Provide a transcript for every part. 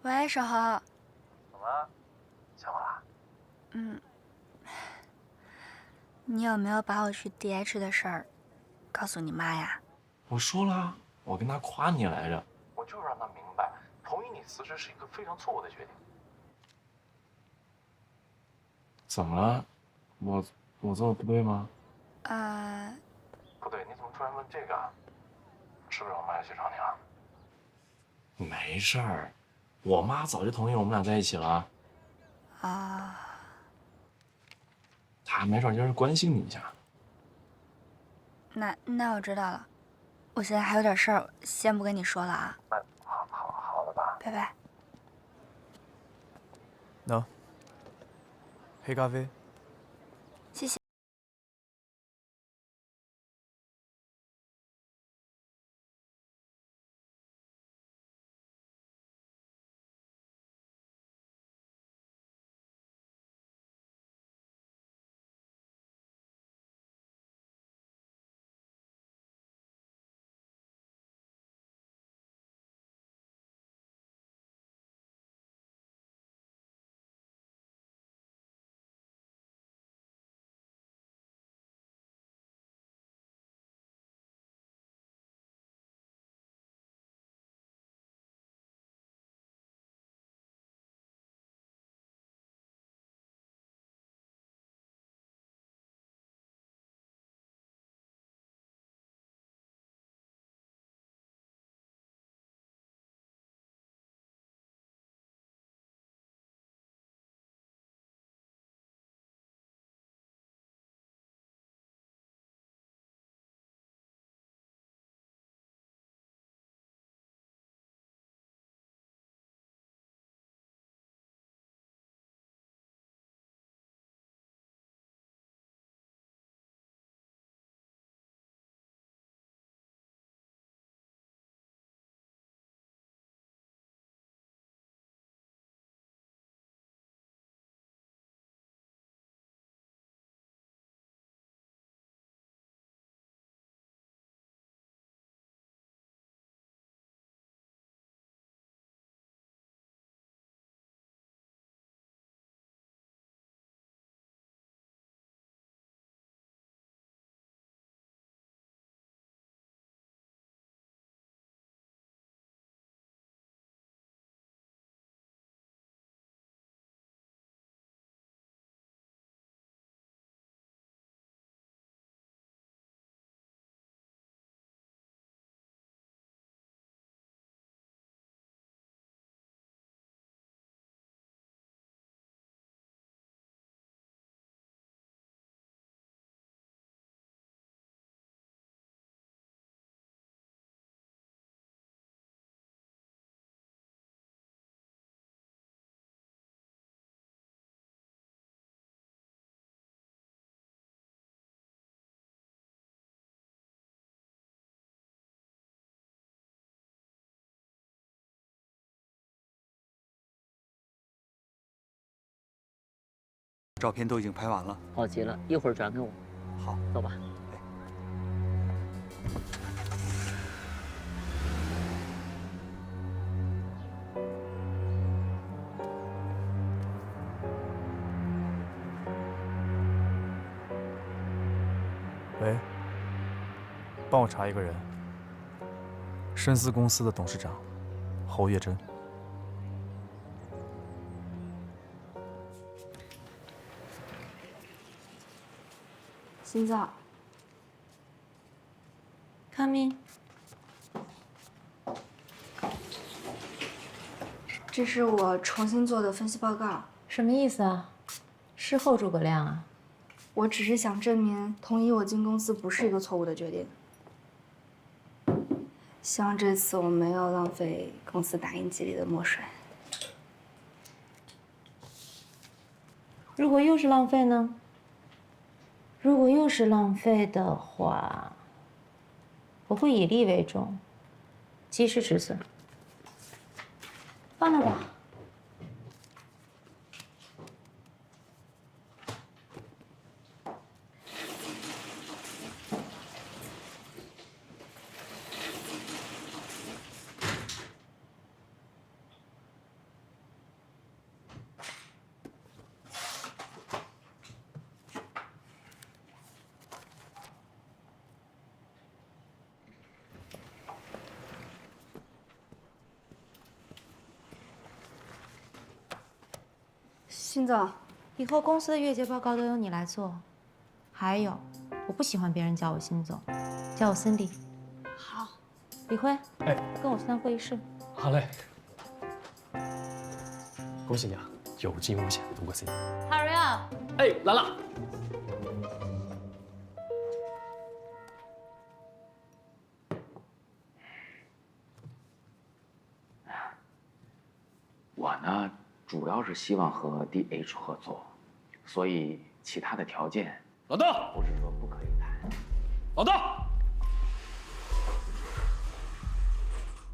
喂，小豪。怎么了？想我啦？你有没有把我去 DH 的事儿告诉你妈呀？我说了，我跟他夸你来着，我就是让他明白，同意你辞职是一个非常错误的决定。怎么了？我做的不对吗？呃，不对，你怎么突然问这个啊？是不是我妈又去找你了？没事儿，我妈早就同意我们俩在一起了。啊，她没准就是关心你一下。那我知道了。我现在还有点事儿，先不跟你说了啊。好的吧。拜拜。喏，黑咖啡。谢谢。照片都已经拍完了。好极了，一会儿转给我。好，走吧。喂，帮我查一个人，深思公司的董事长侯月珍。心脏。Come in。这是我重新做的分析报告。什么意思啊？事后诸葛亮啊？我只是想证明同意我进公司不是一个错误的决定。希望这次我没有浪费公司打印机里的墨水。如果又是浪费呢？如果又是浪费的话，我会以利为重，及时止损。放那吧。辛总，以后公司的月结报告都由你来做。还有，我不喜欢别人叫我辛总，叫我 Cindy。好。李辉，哎，跟我去趟会议室。好嘞。恭喜你啊，有惊无险度过 C。Hurry up！哎，来了。我呢，主要是希望和 DH 合作，所以其他的条件，老邓，不是说不可以谈。老邓，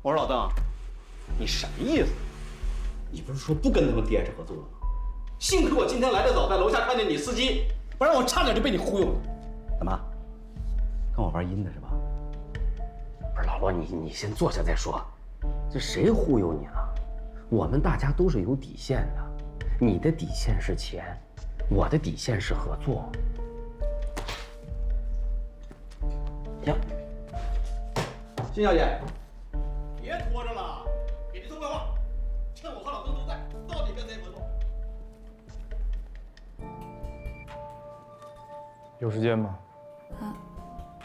我说老邓，你什么意思？你不是说不跟他们 DH 合作吗？幸亏我今天来得早，在楼下看见你司机，不然我差点就被你忽悠了。怎么，跟我玩阴的是吧？不是老罗，你先坐下再说。这谁忽悠你了？我们大家都是有底线的，你的底线是钱，我的底线是合作。行，辛小姐，别拖着了，给这通快话，趁我和老邓都在，到底跟谁合作？有时间吗？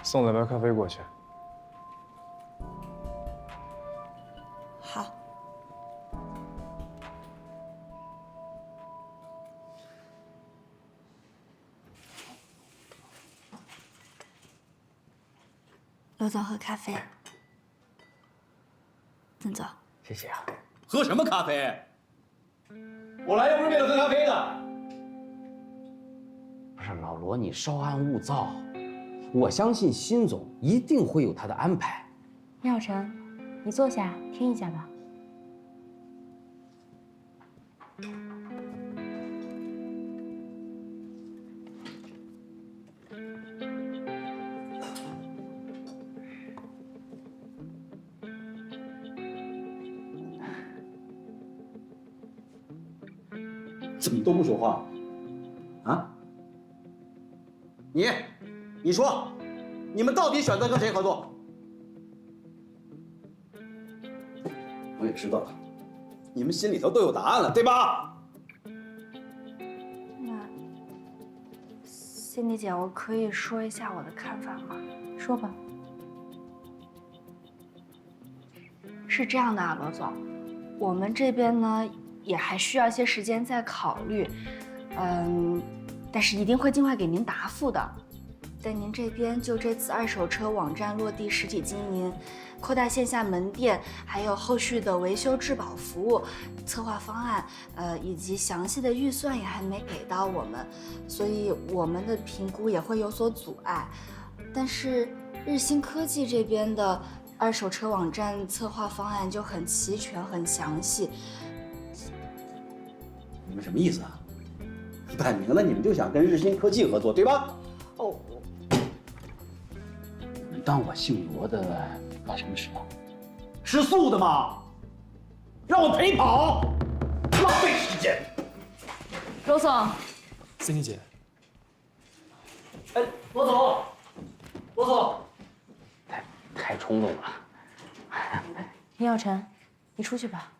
送2杯咖啡过去。好。罗总喝咖啡。邓总，谢谢啊。喝什么咖啡？我来又不是为了喝咖啡的。不是老罗，你稍安勿躁，我相信辛总一定会有他的安排。聂小晨，你坐下听一下吧。怎么都不说话？啊？你说，你们到底选择跟谁合作？我也知道了，你们心里头都有答案了，对吧？那辛迪姐，我可以说一下我的看法吗？说吧。是这样的啊，罗总，我们这边呢也还需要一些时间再考虑，但是一定会尽快给您答复的。在您这边就这次二手车网站落地实体经营，扩大线下门店，还有后续的维修质保服务策划方案，以及详细的预算也还没给到我们，所以我们的评估也会有所阻碍。但是日新科技这边的二手车网站策划方案就很齐全、很详细。你们什么意思啊？摆明了你们就想跟日新科技合作，对吧？哦，你们当我姓罗的干什么吃的？吃素的嘛，让我陪跑，浪费时间。罗总， Cindy 姐，哎，罗总，罗总，太冲动了。聂小晨，你出去吧。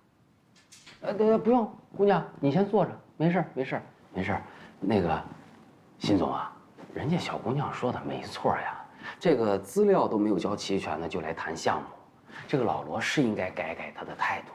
不用，姑娘，你先坐着，没事没事没事。那个，辛总啊，人家小姑娘说的没错呀，这个资料都没有交齐全呢，就来谈项目，这个老罗是应该改改他的态度了。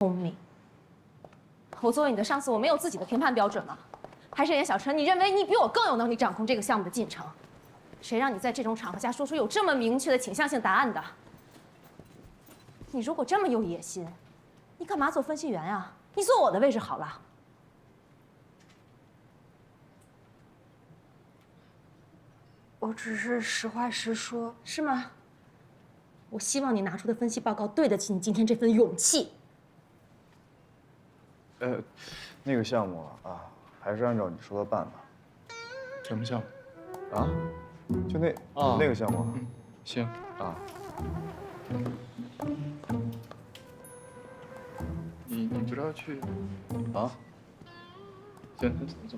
聪明。我作为你的上司，我没有自己的评判标准吗？还是严小春，你认为你比我更有能力掌控这个项目的进程？谁让你在这种场合下说出有这么明确的倾向性答案的？你如果这么有野心，你干嘛做分析员啊？你坐我的位置好了。我只是实话实说，是吗？我希望你拿出的分析报告对得起你今天这份勇气。那个项目啊，还是按照你说的办吧。什么项目？啊？就那个项目。行啊。你知道去？啊？行，走。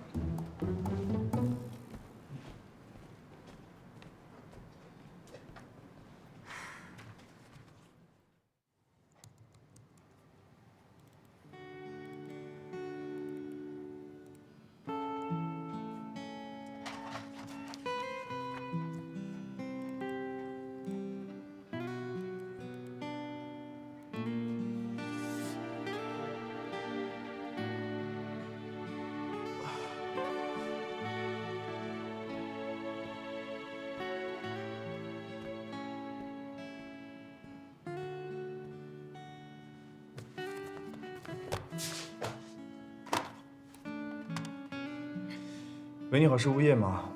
喂，你好，是物业吗？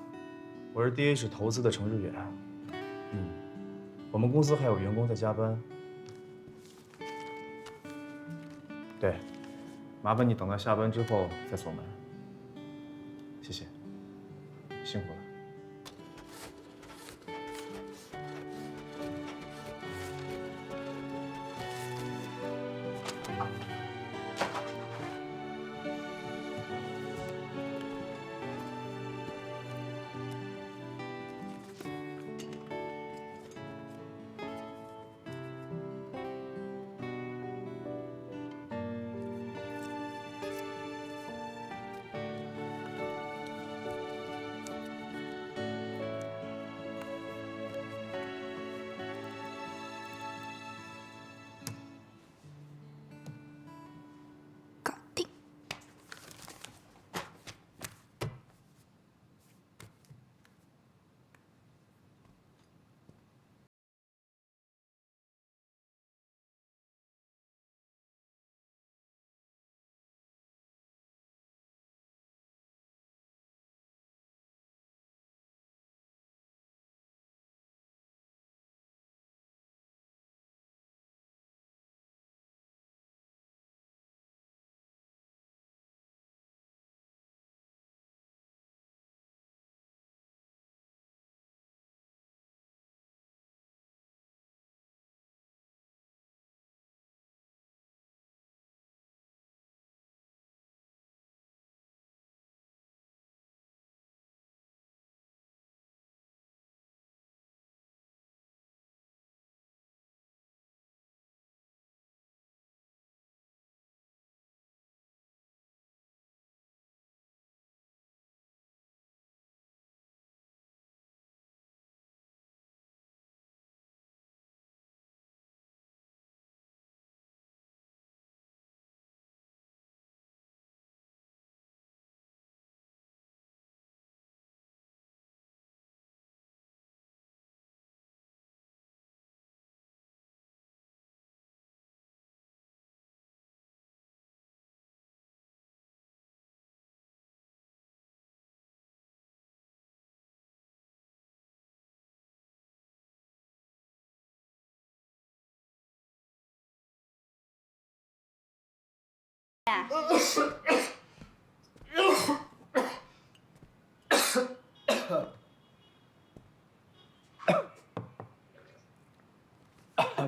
我是 DH 投资的程志远。我们公司还有员工在加班。对，麻烦你等到下班之后再锁门。谢谢，辛苦了。搞定。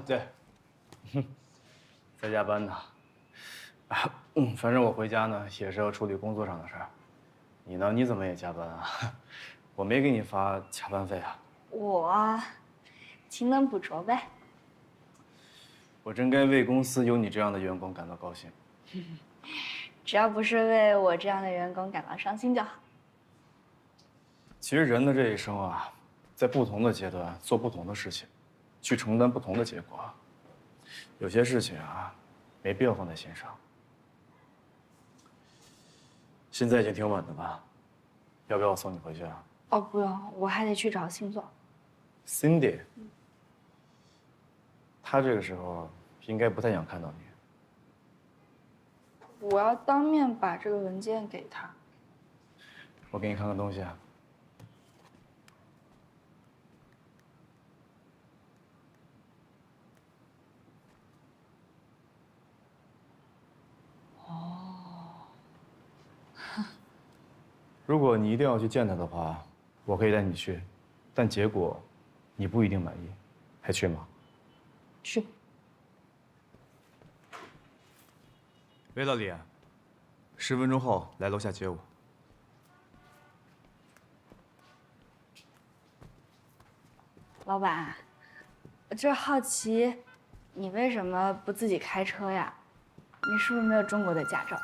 对，在加班呢。反正我回家呢也是要处理工作上的事儿。你呢？你怎么也加班啊？我没给你发加班费啊。我勤能补拙呗。我真该为公司有你这样的员工感到高兴。只要不是为我这样的员工感到伤心就好。其实人的这一生啊，在不同的阶段做不同的事情，去承担不同的结果。有些事情啊，没必要放在心上。现在已经挺晚的了，要不要我送你回去啊哦，不用，我还得去找星总。 ？Cindy，他这个时候应该不太想看到你。我要当面把这个文件给他。我给你看看东西啊。如果你一定要去见他的话，我可以带你去，但结果你不一定满意，还去吗？去。喂，老李，10分钟后来楼下接我。老板，我就是好奇，你为什么不自己开车呀？你是不是没有中国的驾照？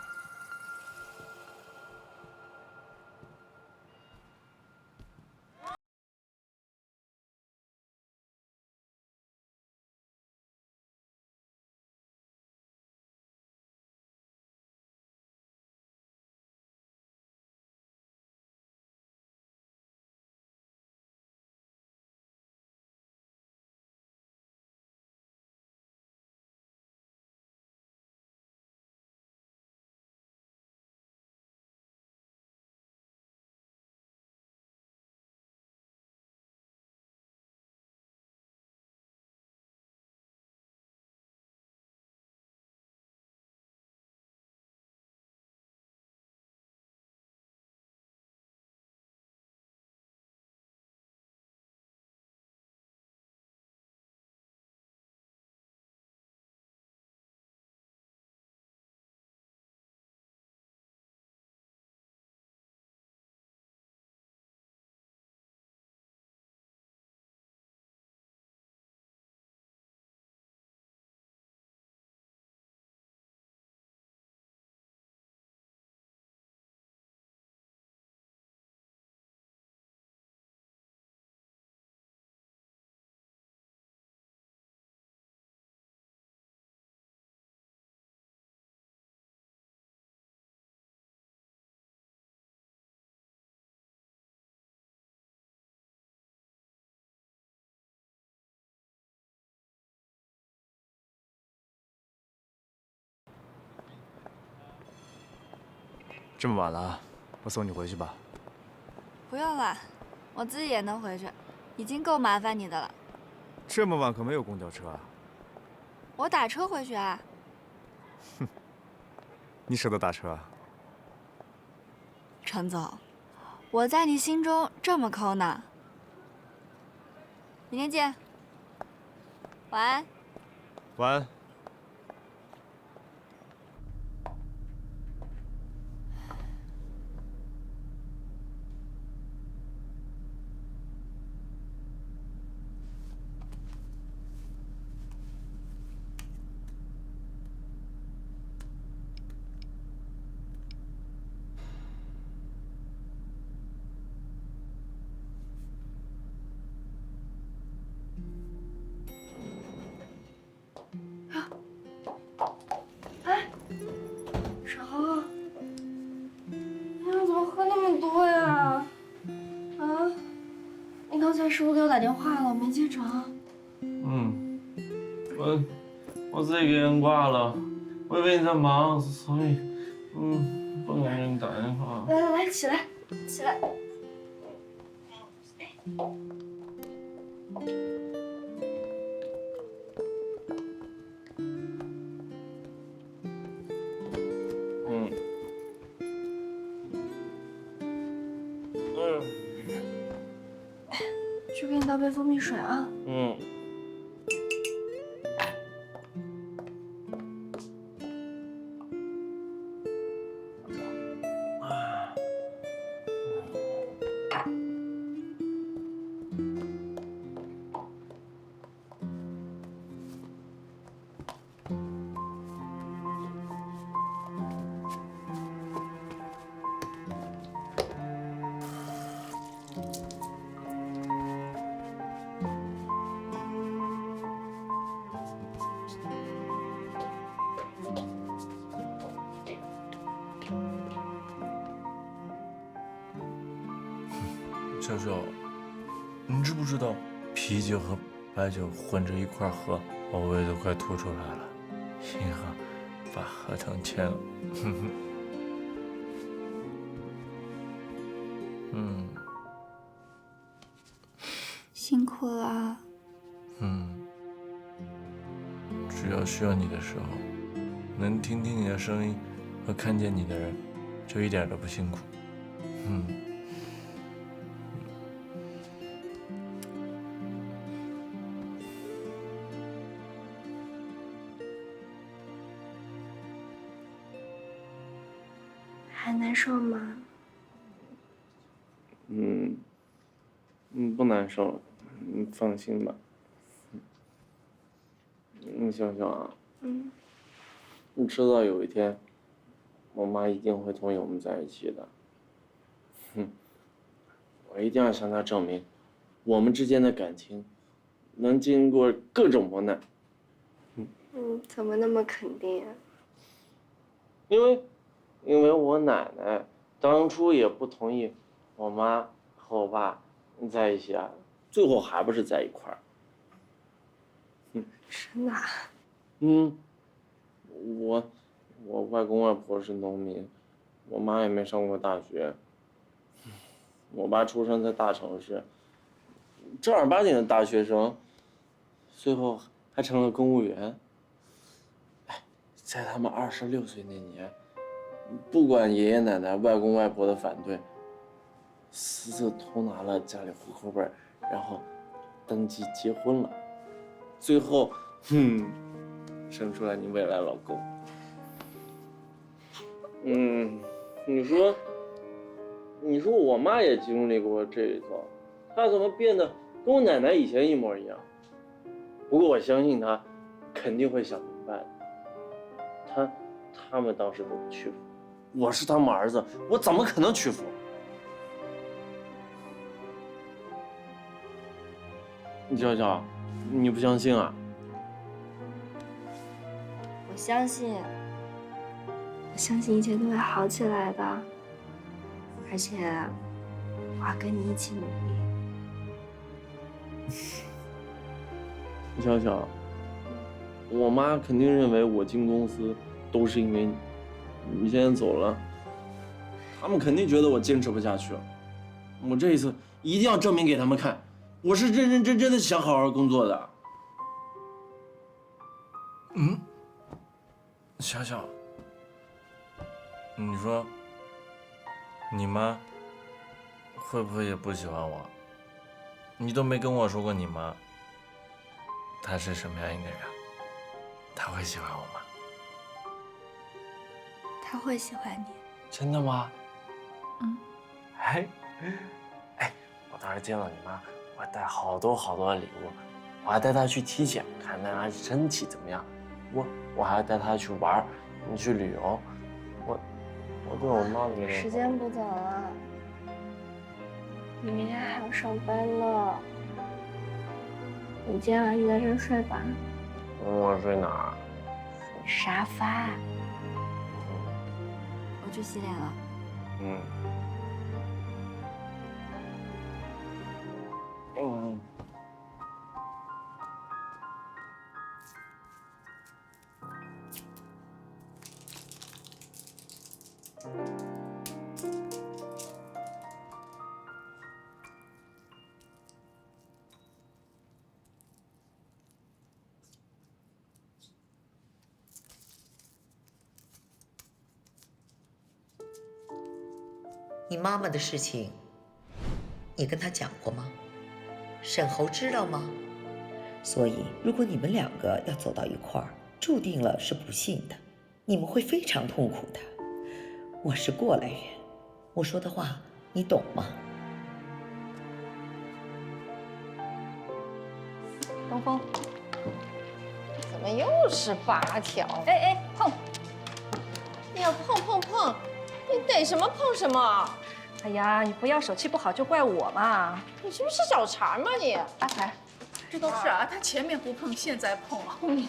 这么晚了，我送你回去吧。不用了，我自己也能回去，已经够麻烦你的了。这么晚可没有公交车啊？我打车回去啊。你舍得打车啊？程总，我在你心中这么抠呢。明天见。晚安。晚安。沈航，你怎么喝那么多呀？啊，你刚才是不是给我打电话了，没接成？我自己给人挂了，我以为你在忙，所以不敢给你打电话。来来来，起来，起来。去给你倒杯蜂蜜水啊。小小，你知不知道啤酒和白酒混着一块喝，我胃都快吐出来了。幸好把合同签了。辛苦了。只要需要你的时候，能听听你的声音和看见你的人，就一点都不辛苦。还难受吗？不难受，你放心吧。小小啊，你知道有一天，我妈一定会同意我们在一起的。我一定要向她证明，我们之间的感情能经过各种磨难。怎么那么肯定啊？因为我奶奶当初也不同意我妈和我爸在一起啊，最后还不是在一块儿。真的啊？我外公外婆是农民，我妈也没上过大学，我爸出生在大城市，正儿八经的大学生，最后还成了公务员。在他们26岁那年，不管爷爷奶奶、外公外婆的反对，私自偷拿了家里户口本，然后登记结婚了，最后，生出来你未来老公。你说我妈也经历过这一遭，她怎么变得跟我奶奶以前一模一样？不过我相信她肯定会想明白的。他们当时都不屈服，我是他们儿子，我怎么可能屈服？娇娇，你不相信啊？我相信，一切都会好起来的，而且我要跟你一起努力。娇娇，我妈肯定认为我进公司都是因为你现在走了，他们肯定觉得我坚持不下去了。我这一次一定要证明给他们看，我是认认真真的想好好工作的。小小，你说，你妈会不会也不喜欢我？你都没跟我说过你妈，她是什么样一个人？她会喜欢我吗？他会喜欢你。真的吗？我当时见到你妈，我还带好多的礼物，我还带她去体检，看她身体怎么样。我还要带她去玩，你去旅游。我对我妈怎么？时间不早了，你明天还要上班呢。你今天晚上就在这睡吧。我睡哪儿？沙发。我去洗脸了。你妈妈的事情，你跟她讲过吗？沈侯知道吗？所以，如果你们两个要走到一块儿，注定了是不幸的，你们会非常痛苦的。我是过来人，我说的话你懂吗？东风，怎么又是8条？碰！哎呀，碰！你逮什么碰什么？哎呀，你不要手气不好就怪我嘛！你是不是找茬嘛你？来，这都是啊，他前面不碰，现在碰了。你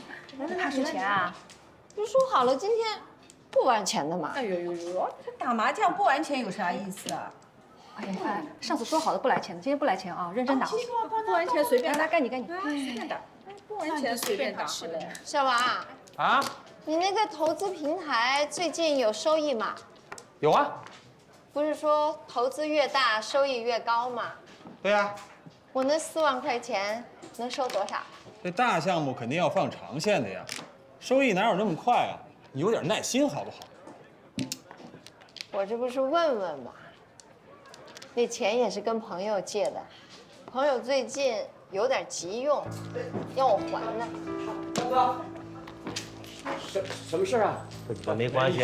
怕输钱啊？不是说好了今天不玩钱的吗？哎呦，这打麻将不玩钱有啥意思啊？哎，上次说好的不来钱的，今天不来钱啊，认真打。不完钱随便打，来，该你该你，随便打，不完钱随便打。小王啊，你那个投资平台最近有收益吗？有啊。不是说投资越大收益越高吗？对呀。我那4万块钱能收多少？这大项目肯定要放长线的呀，收益哪有那么快啊？你有点耐心好不好？我这不是问问吗？那钱也是跟朋友借的，朋友最近有点急用，要我还呢。大哥，什么事啊？跟你们没关系，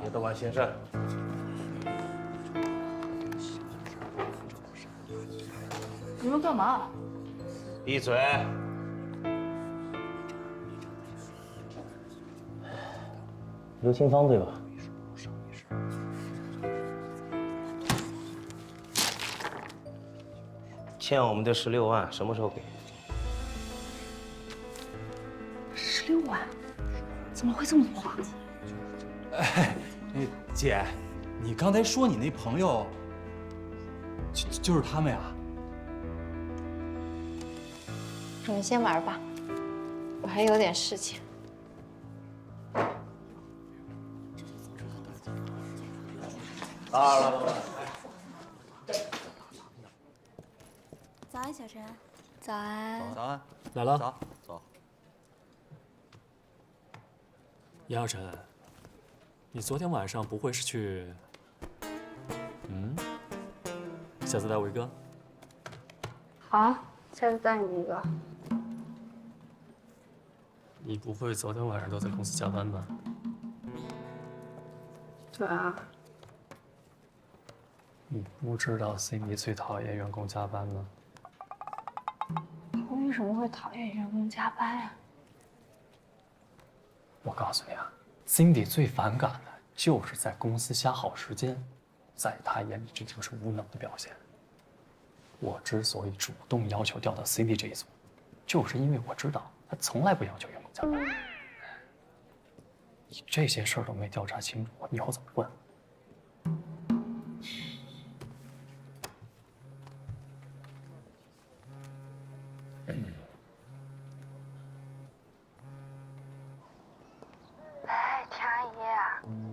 别多管闲事。你们干嘛？闭嘴！刘清芳对吧？欠我们的16万，什么时候给？16万？怎么会这么多啊？哎，姐，你刚才说你那朋友，就是他们呀？你们先玩吧，我还有点事情。来，早安，小陈。早安。早安。来了。走。严小晨，你昨天晚上不会是去……下次带我一个。好，下次带你一个。你不会昨天晚上都在公司加班吧？对啊。你不知道 Cindy 最讨厌员工加班吗？他为什么会讨厌员工加班呀？我告诉你啊 ，Cindy 最反感的就是在公司瞎耗时间，在她眼里这就是无能的表现。我之所以主动要求调到 Cindy 这一组，就是因为我知道她从来不要求员工加班。你这些事儿都没调查清楚，你以后怎么混？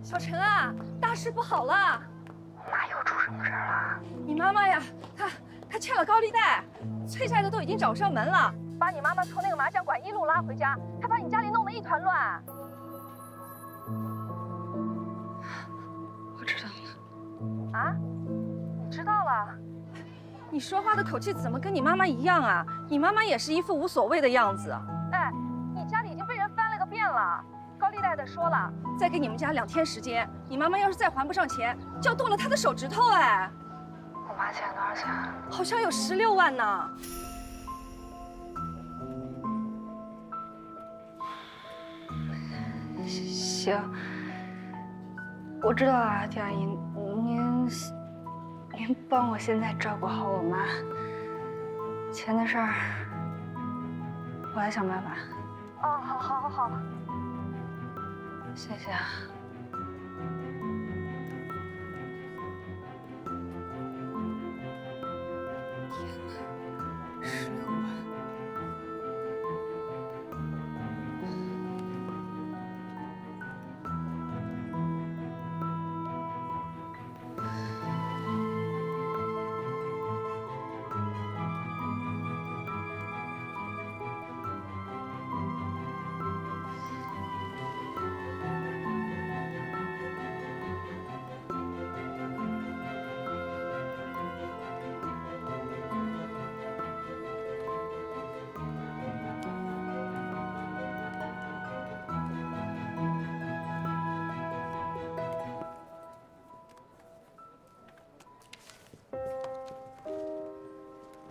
小陈啊，大事不好了！我妈又出什么事儿了？你妈妈呀，她欠了高利贷，崔家的都已经找上门了，把你妈妈从那个麻将馆一路拉回家，还把你家里弄得一团乱。我知道了。啊？你知道了？你说话的口气怎么跟你妈妈一样啊？你妈妈也是一副无所谓的样子。哎，你家里已经被人翻了个遍了。高利贷的说了，再给你们家2天时间，你妈妈要是再还不上钱，就要剁了她的手指头。哎，我妈欠多少钱？好像有16万呢。行，我知道了，丁阿姨，您帮我现在照顾好我妈，钱的事儿我来想办法。哦，好。谢谢啊。天哪，16万！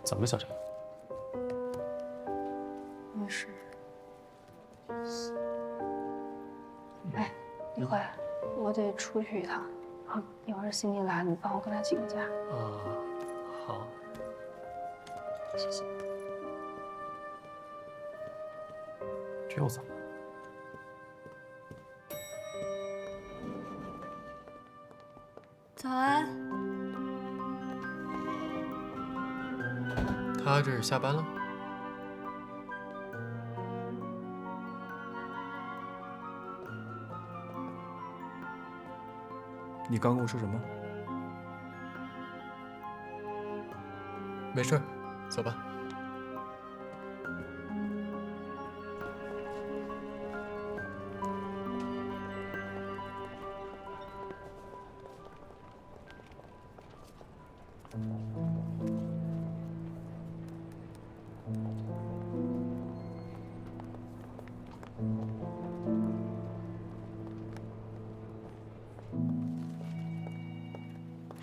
怎么，小陈？没事。哎，一会儿我得出去一趟，然后一会儿Cindy来，你帮我跟她请个假。啊，好。谢谢。这又怎么了？早安。他这是下班了？你刚跟我说什么？没事，走吧。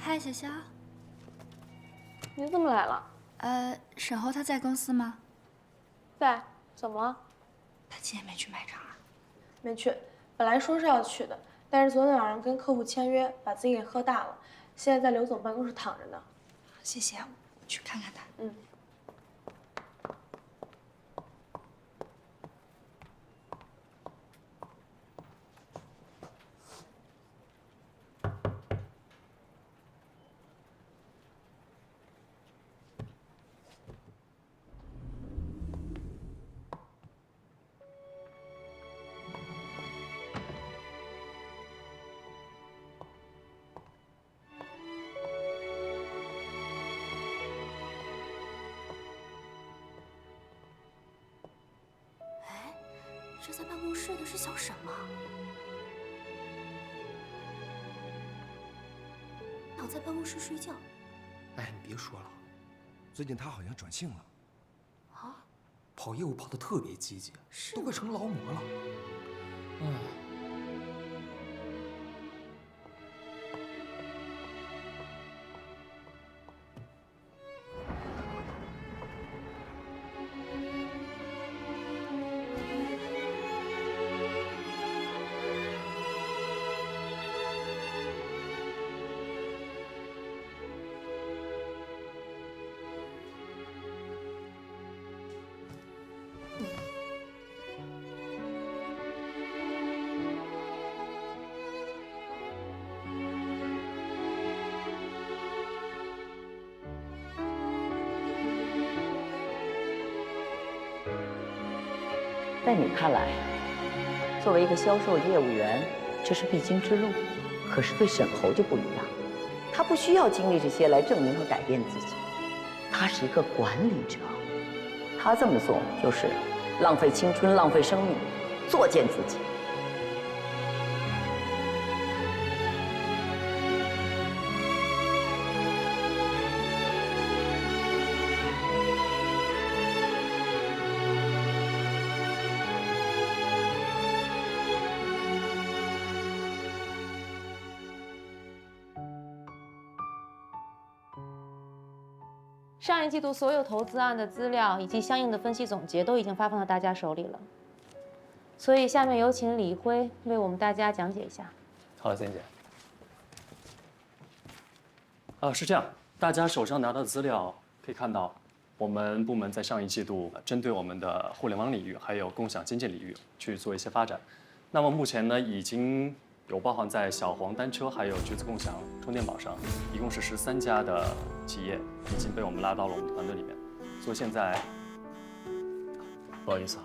嗨，小肖。你怎么来了？沈侯他在公司吗？在。怎么了？他今天没去卖场啊？没去。本来说是要去的，但是昨天晚上跟客户签约，把自己给喝大了，现在在刘总办公室躺着呢。谢谢，我去看看他。嗯。这在办公室的是小沈吗？老在办公室睡觉。哎，你别说了，最近他好像转性了，啊？跑业务跑得特别积极，都快成劳模了。哎。在你看来，作为一个销售业务员，这是必经之路。可是对沈侯就不一样，他不需要经历这些来证明和改变自己。他是一个管理者，他这么做就是浪费青春、浪费生命，作践自己。上一季度所有投资案的资料以及相应的分析总结都已经发放到大家手里了，所以下面有请李辉为我们大家讲解一下。好的，森姐。是这样，大家手上拿到的资料可以看到，我们部门在上一季度针对我们的互联网领域还有共享经济领域去做一些发展。那么目前呢，已经有包含在小黄单车还有橘子共享充电宝上，一共是13家的企业已经被我们拉到了我们团队里面。所以现在，不好意思啊，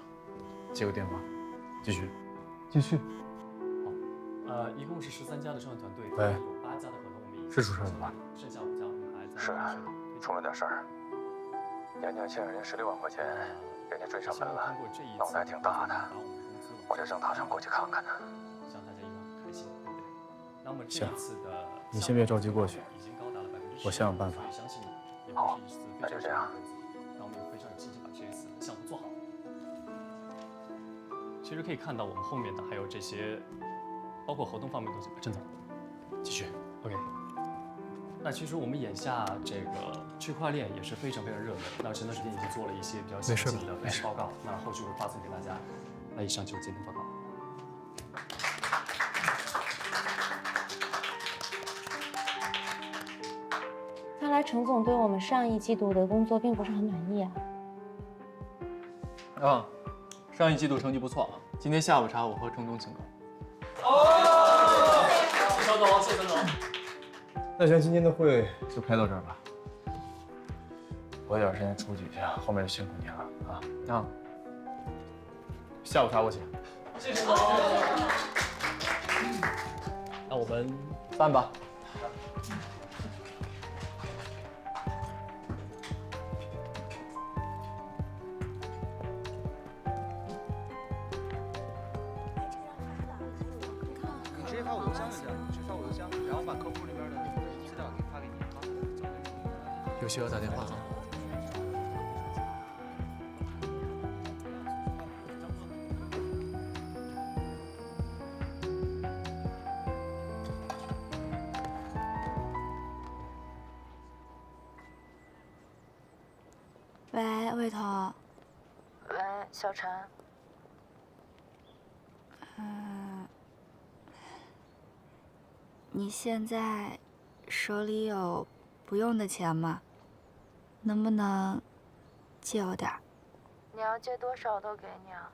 接个电话，继续。好，一共是13家的商业团队，喂有8家的合同我们已经是出事了吧？剩下5家我们还在。是，出了点事儿。年年欠人16万块钱，人家追上门了，脑袋挺大的，我这正打算过去看看呢。向大家一往开心，对不对？那么这一次的，你先别着急过去，我想想办法。好，那就这样。那我们也非常有信心把这一次项目做好。其实可以看到我们后面的还有这些，包括合同方面的东西。郑总，继续 ，OK。那其实我们眼下这个区块链也是非常热门。那前段时间已经做了一些比较详细的分析报告，那后续会发送给大家。那以上就是今天报告。看来程总对我们上一季度的工作并不是很满意啊。上一季度成绩不错，今天下午茶我和程总请客。谢肖总，谢肖总。那行，今天的会就开到这儿吧。我有点时间出去一下，后面就辛苦你了啊。啊，下午茶我请。谢谢。那我们饭吧。你直接发我邮箱就行，直接发我邮箱，然后把客户那边的资料给发给你。有需要打电话啊。喂，魏彤。喂，小陈。你现在手里有不用的钱吗？能不能借我点儿？你要借多少都给你啊。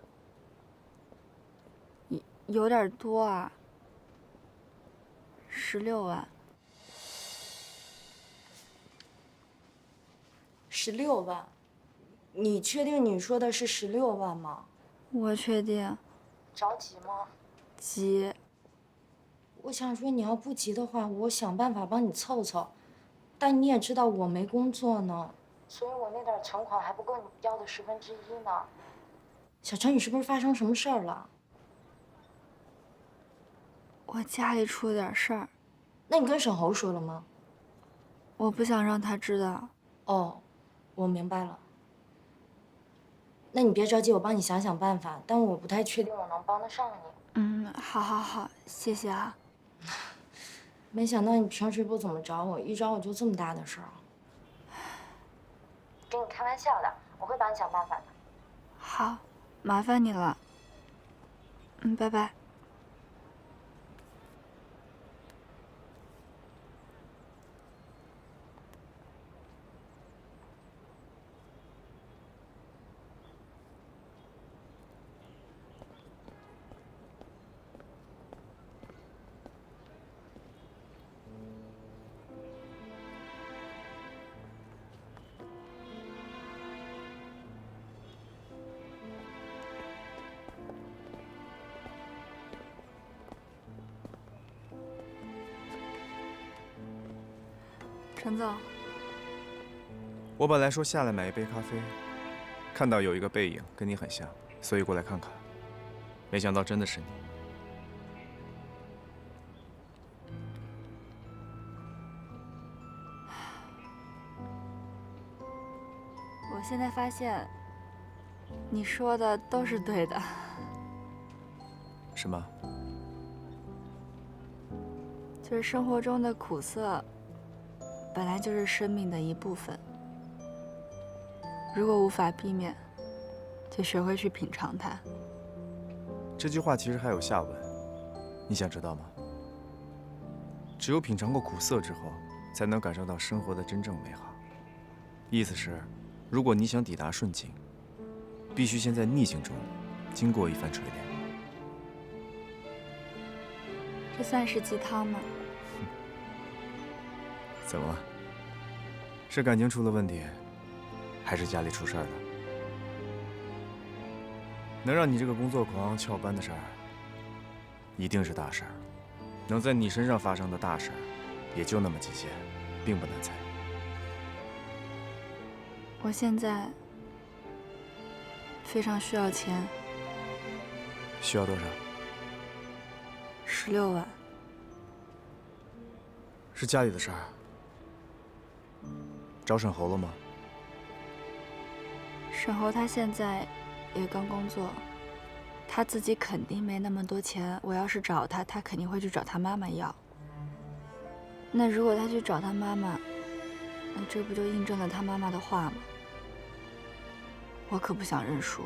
有点多啊。16万。16万？你确定你说的是16万吗？我确定。着急吗？急。我想说，你要不急的话，我想办法帮你凑凑。但你也知道我没工作呢，所以我那点存款还不够你要的1/10呢。小陈，你是不是发生什么事儿了？我家里出了点事儿。那你跟沈侯说了吗？我不想让他知道。哦，我明白了。那你别着急，我帮你想想办法，但我不太确定我能帮得上你。嗯，好，谢谢啊。没想到你平时不怎么找我，一找我就这么大的事儿。跟你开玩笑的，我会帮你想办法的。好，麻烦你了。拜拜。陈总，我本来说下来买一杯咖啡，看到有一个背影跟你很像，所以过来看看。没想到真的是你。我现在发现，你说的都是对的。什么？就是生活中的苦涩，本来就是生命的一部分。如果无法避免，就学会去品尝它。这句话其实还有下文，你想知道吗？只有品尝过苦涩之后，才能感受到生活的真正美好。意思是，如果你想抵达顺境，必须先在逆境中经过一番锤炼。这算是鸡汤吗？怎么了？是感情出了问题，还是家里出事儿了？能让你这个工作狂翘班的事儿，一定是大事儿。能在你身上发生的大事儿，也就那么几件，并不难猜。我现在非常需要钱。需要多少？16万。是家里的事儿。找沈侯了吗？沈侯他现在也刚工作，他自己肯定没那么多钱。我要是找他，他肯定会去找他妈妈要。那如果他去找他妈妈，那这不就印证了他妈妈的话吗？我可不想认输。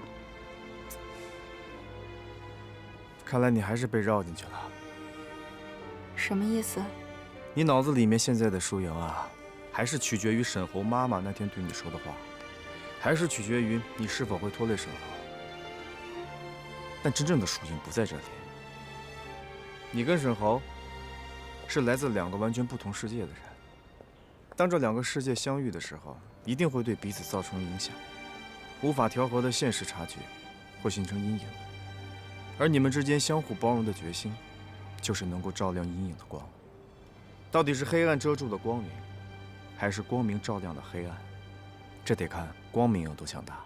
看来你还是被绕进去了。什么意思？你脑子里面现在的输赢啊，还是取决于沈侯妈妈那天对你说的话，还是取决于你是否会拖累沈侯。但真正的输赢不在这里。你跟沈侯是来自2个完全不同世界的人，当这两个世界相遇的时候，一定会对彼此造成影响，无法调和的现实差距会形成阴影，而你们之间相互包容的决心，就是能够照亮阴影的光。到底是黑暗遮住了光明，还是光明照亮了黑暗？这得看光明有多强大。